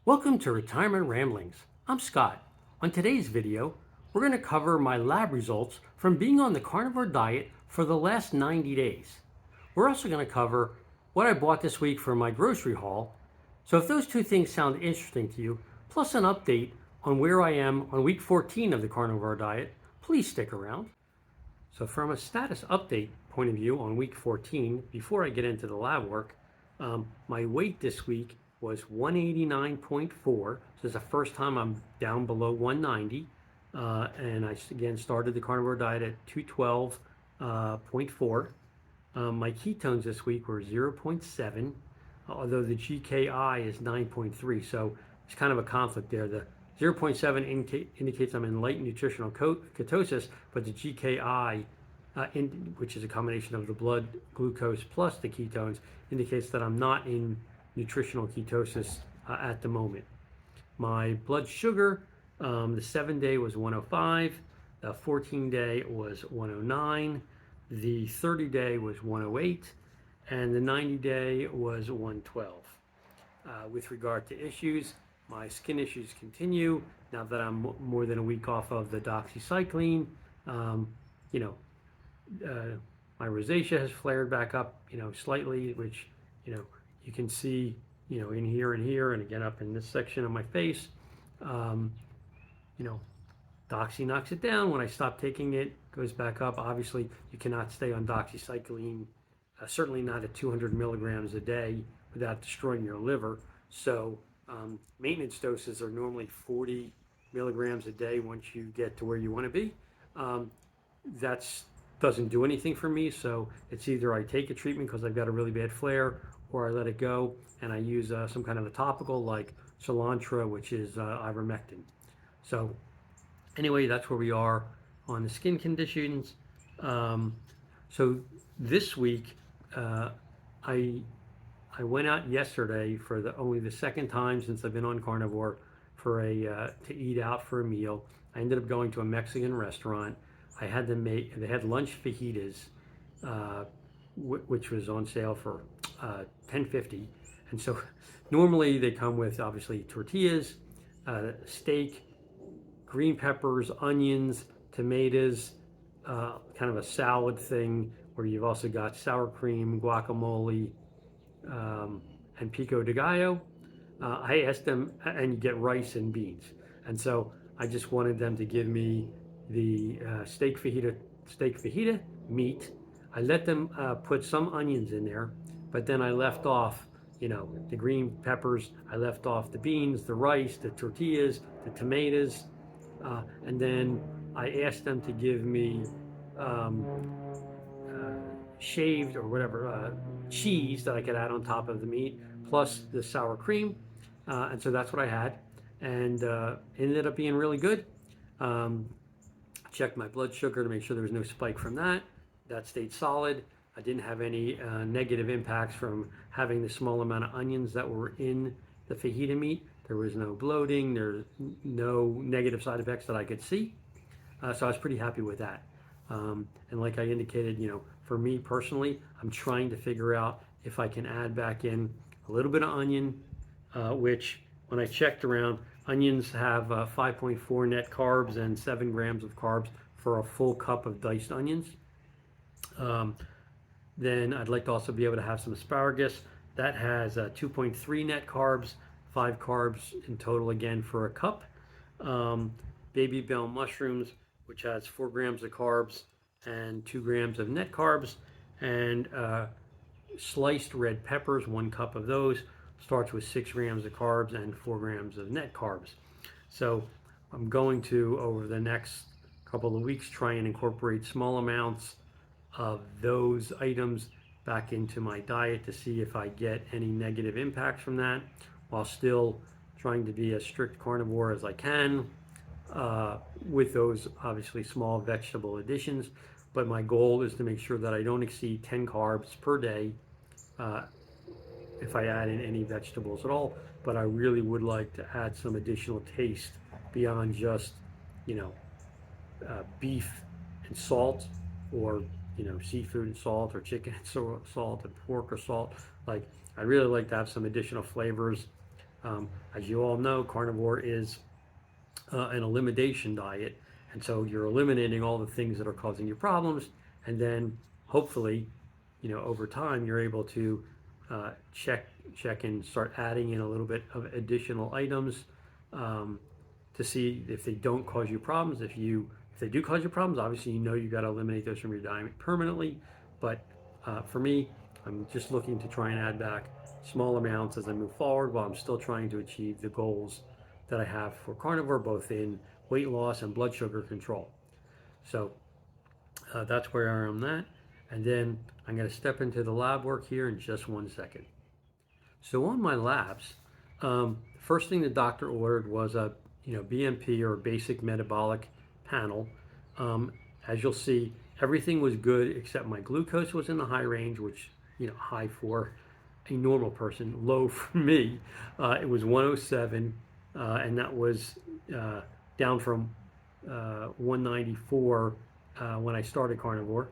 Welcome to Retirement Ramblings. I'm Scott. On today's video, we're going to cover my lab results from being on the carnivore diet for the last 90 days. We're also going to cover what I bought this week for my grocery haul. So if those two things sound interesting to you, plus an update on where I am on week 14 of the carnivore diet, please stick around. So from a status update point of view on week 14, before I get into the lab work, my weight this week was 189.4. So it's the first time I'm down below 190. And I again started the carnivore diet at 212.4. My ketones this week were 0.7, although the GKI is 9.3. So it's kind of a conflict there. The 0.7 indicates I'm in light nutritional ketosis, but the GKI, which is a combination of the blood glucose plus the ketones, indicates that I'm not in nutritional ketosis at the moment. My blood sugar, the 7-day was 105, the 14-day was 109, the 30-day was 108, and the 90-day was 112. With regard to issues, my skin issues continue now that I'm more than a week off of the doxycycline. My rosacea has flared back up, slightly, which, you can see, in here and here, and again up in this section of my face. Doxy knocks it down. When I stop taking it, goes back up. Obviously, you cannot stay on doxycycline, certainly not at 200 milligrams a day without destroying your liver. So maintenance doses are normally 40 milligrams a day once you get to where you want to be. That doesn't do anything for me, so it's either I take a treatment because I've got a really bad flare, or I let it go and I use some kind of a topical like cilantro, which is ivermectin. So anyway, that's where we are on the skin conditions. So this week, I went out yesterday for only the second time since I've been on carnivore for to eat out for a meal. I ended up going to a Mexican restaurant. They had lunch fajitas, which was on sale for $10.50. And so normally they come with obviously tortillas, steak, green peppers, onions, tomatoes, kind of a salad thing where you've also got sour cream, guacamole, and pico de gallo. I asked them, and you get rice and beans. And so I just wanted them to give me the steak fajita meat. I let them put some onions in there, but then I left off, the green peppers. I left off the beans, the rice, the tortillas, the tomatoes, and then I asked them to give me shaved or whatever cheese that I could add on top of the meat, plus the sour cream, and so that's what I had, and it ended up being really good. Checked my blood sugar to make sure there was no spike from that. That stayed solid. I didn't have any negative impacts from having the small amount of onions that were in the fajita meat. There was no bloating. There's no negative side effects that I could see. So I was pretty happy with that. And like I indicated, for me personally, I'm trying to figure out if I can add back in a little bit of onion, which when I checked around, onions have 5.4 net carbs and 7 grams of carbs for a full cup of diced onions. Then I'd like to also be able to have some asparagus. That has 2.3 net carbs, 5 carbs in total again for a cup. Baby bell mushrooms, which has 4 grams of carbs and 2 grams of net carbs. And sliced red peppers, 1 cup of those, starts with 6 grams of carbs and 4 grams of net carbs. So I'm going to, over the next couple of weeks, try and incorporate small amounts of those items back into my diet to see if I get any negative impacts from that, while still trying to be as strict carnivore as I can with those obviously small vegetable additions. But my goal is to make sure that I don't exceed 10 carbs per day if I add in any vegetables at all. But I really would like to add some additional taste beyond just, beef and salt, or seafood and salt, or chicken and salt, and pork or salt. Like, I really like to have some additional flavors As you all know, carnivore is an elimination diet, and so you're eliminating all the things that are causing you problems, and then hopefully, over time you're able to check and start adding in a little bit of additional items um, to see if they don't cause you problems. If they do cause you problems, obviously you got to eliminate those from your diet permanently. But for me, I'm just looking to try and add back small amounts as I move forward, while I'm still trying to achieve the goals that I have for carnivore, both in weight loss and blood sugar control. So that's where I am at. And then I'm going to step into the lab work here in just 1 second. So on my labs, first thing the doctor ordered was a BMP, or basic metabolic panel. As you'll see, everything was good except my glucose was in the high range, which high for a normal person, low for me. It was 107, and that was down from 194 when I started carnivore.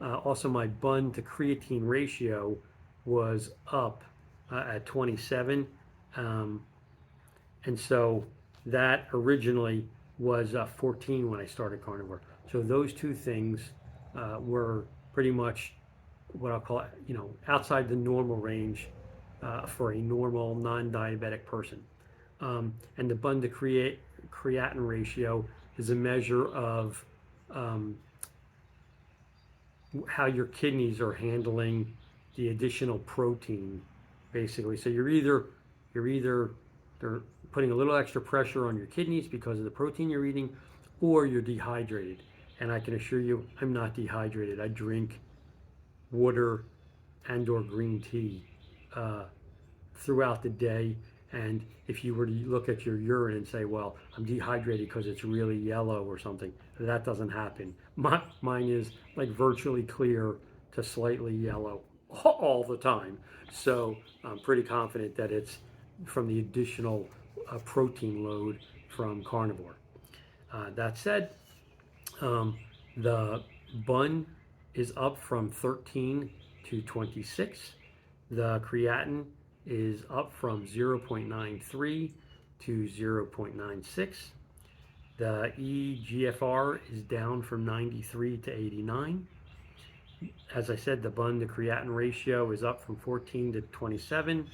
Also, my bun to creatine ratio was up at 27. And so that originally was 14 when I started carnivore. So those two things were pretty much what I'll call, outside the normal range for a normal non-diabetic person. And the bun to creatinine ratio is a measure of how your kidneys are handling the additional protein, basically. So you're either they're putting a little extra pressure on your kidneys because of the protein you're eating, or you're dehydrated. And I can assure you, I'm not dehydrated. I drink water and/or green tea throughout the day. And if you were to look at your urine and say, well, I'm dehydrated because it's really yellow or something, that doesn't happen. Mine is like virtually clear to slightly yellow all the time. So I'm pretty confident that it's from the additional protein load from carnivore. That said, the bun is up from 13 to 26. The creatinine is up from 0.93 to 0.96. The eGFR is down from 93 to 89. As I said, the bun to creatinine ratio is up from 14 to 27.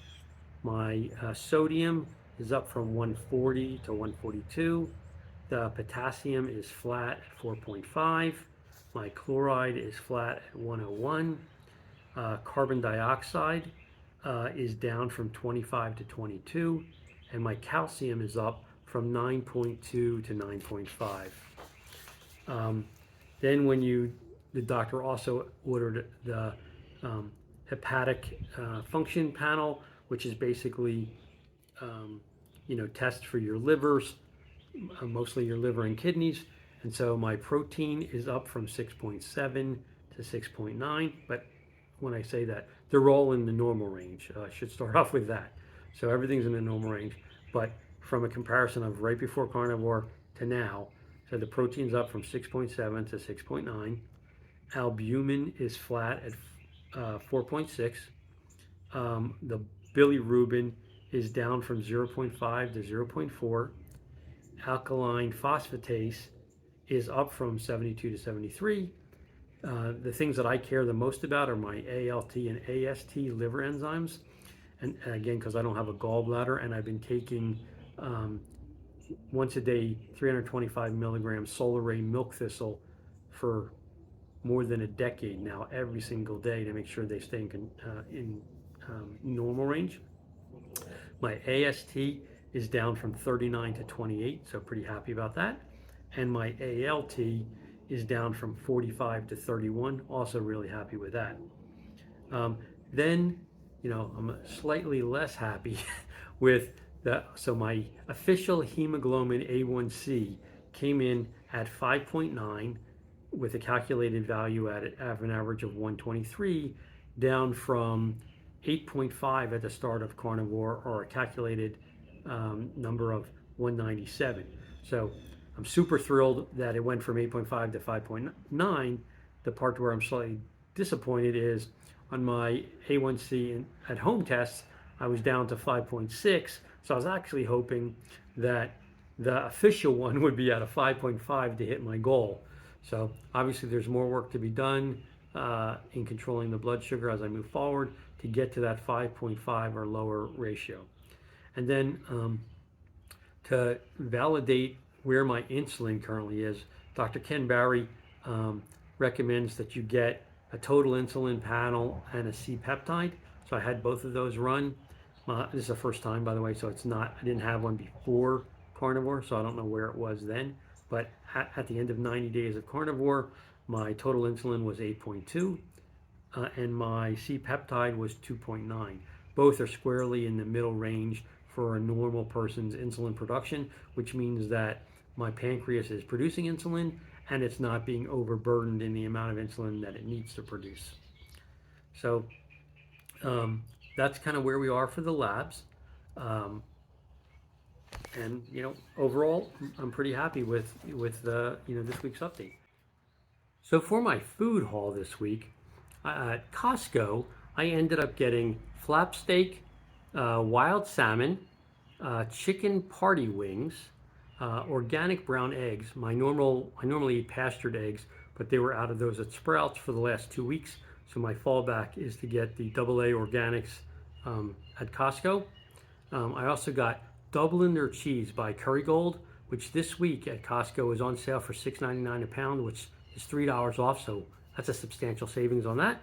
My sodium is up from 140 to 142. The potassium is flat at 4.5. My chloride is flat at 101. Carbon dioxide is down from 25 to 22, and my calcium is up from 9.2 to 9.5. Then the doctor also ordered the hepatic function panel, which is basically tests for your livers, mostly your liver and kidneys. And so my protein is up from 6.7 to 6.9, but when I say that, they're all in the normal range. I should start off with that. So everything's in the normal range, but from a comparison of right before carnivore to now, so the protein's up from 6.7 to 6.9. Albumin is flat at 4.6. The bilirubin is down from 0.5 to 0.4. Alkaline phosphatase is up from 72 to 73. The things that I care the most about are my ALT and AST liver enzymes. And again, because I don't have a gallbladder, and I've been taking once a day 325 milligrams solar ray milk thistle for more than a decade now, every single day, to make sure they stay in normal range. My AST is down from 39 to 28, so pretty happy about that. And my ALT is down from 45 to 31, also really happy with that. Then, I'm slightly less happy with so my official hemoglobin A1C came in at 5.9 with a calculated value at an average of 123, down from 8.5 at the start of carnivore, or a calculated number of 197. So I'm super thrilled that it went from 8.5 to 5.9. The part where I'm slightly disappointed is on my A1C at home tests, I was down to 5.6. So I was actually hoping that the official one would be at a 5.5 to hit my goal. So obviously there's more work to be done in controlling the blood sugar as I move forward to get to that 5.5 or lower ratio. And then to validate where my insulin currently is, Dr. Ken Barry recommends that you get a total insulin panel and a C-Peptide. So I had both of those run. This is the first time, by the way, so it's not, I didn't have one before carnivore, so I don't know where it was then. But at the end of 90 days of carnivore, my total insulin was 8.2 and my C-Peptide was 2.9. Both are squarely in the middle range for a normal person's insulin production, which means that my pancreas is producing insulin and it's not being overburdened in the amount of insulin that it needs to produce. So that's kind of where we are for the labs. And overall, I'm pretty happy with the this week's update. So for my food haul this week, at Costco, I ended up getting flap steak, wild salmon, chicken party wings, organic brown eggs. I normally eat pastured eggs, but they were out of those at Sprouts for the last 2 weeks. So my fallback is to get the AA organics at Costco. I also got Dubliner cheese by Kerrygold, which this week at Costco is on sale for $6.99 a pound, which is $3 off. So that's a substantial savings on that.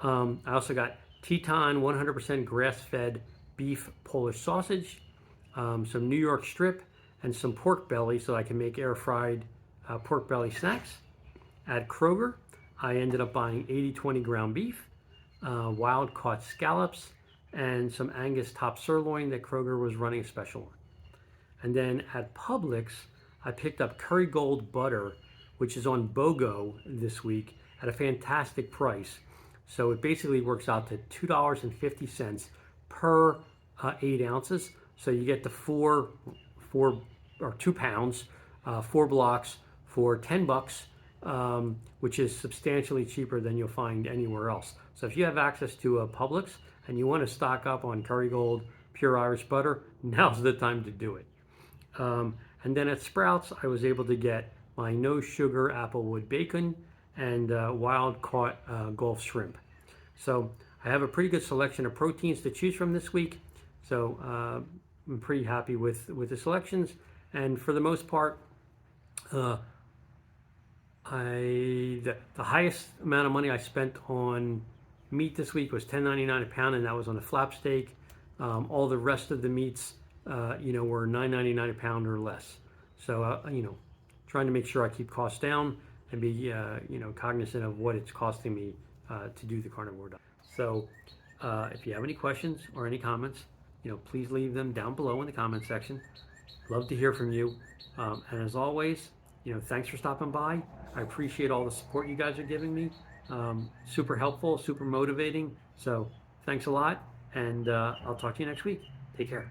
I also got Teton 100% grass-fed beef Polish sausage, some New York strip, and some pork belly so I can make air-fried pork belly snacks. At Kroger, I ended up buying 80/20 ground beef, wild-caught scallops, and some Angus top sirloin that Kroger was running a special on. And then at Publix, I picked up Kerrygold butter, which is on BOGO this week at a fantastic price. So it basically works out to $2.50 per 8 ounces. So you get the 2 pounds, 4 blocks for $10, which is substantially cheaper than you'll find anywhere else. So if you have access to a Publix and you want to stock up on Kerrygold pure Irish butter, now's the time to do it. And then at Sprouts, I was able to get my no sugar applewood bacon and wild caught Gulf shrimp. So I have a pretty good selection of proteins to choose from this week. So I'm pretty happy with the selections. And for the most part, the highest amount of money I spent on meat this week was $10.99 a pound, and that was on a flap steak. All the rest of the meats, were $9.99 a pound or less. So, trying to make sure I keep costs down and be, cognizant of what it's costing me to do the carnivore diet. So, if you have any questions or any comments, please leave them down below in the comment section. Love to hear from you. And as always, thanks for stopping by. I appreciate all the support you guys are giving me. Super helpful, super motivating. So thanks a lot, and I'll talk to you next week. Take care.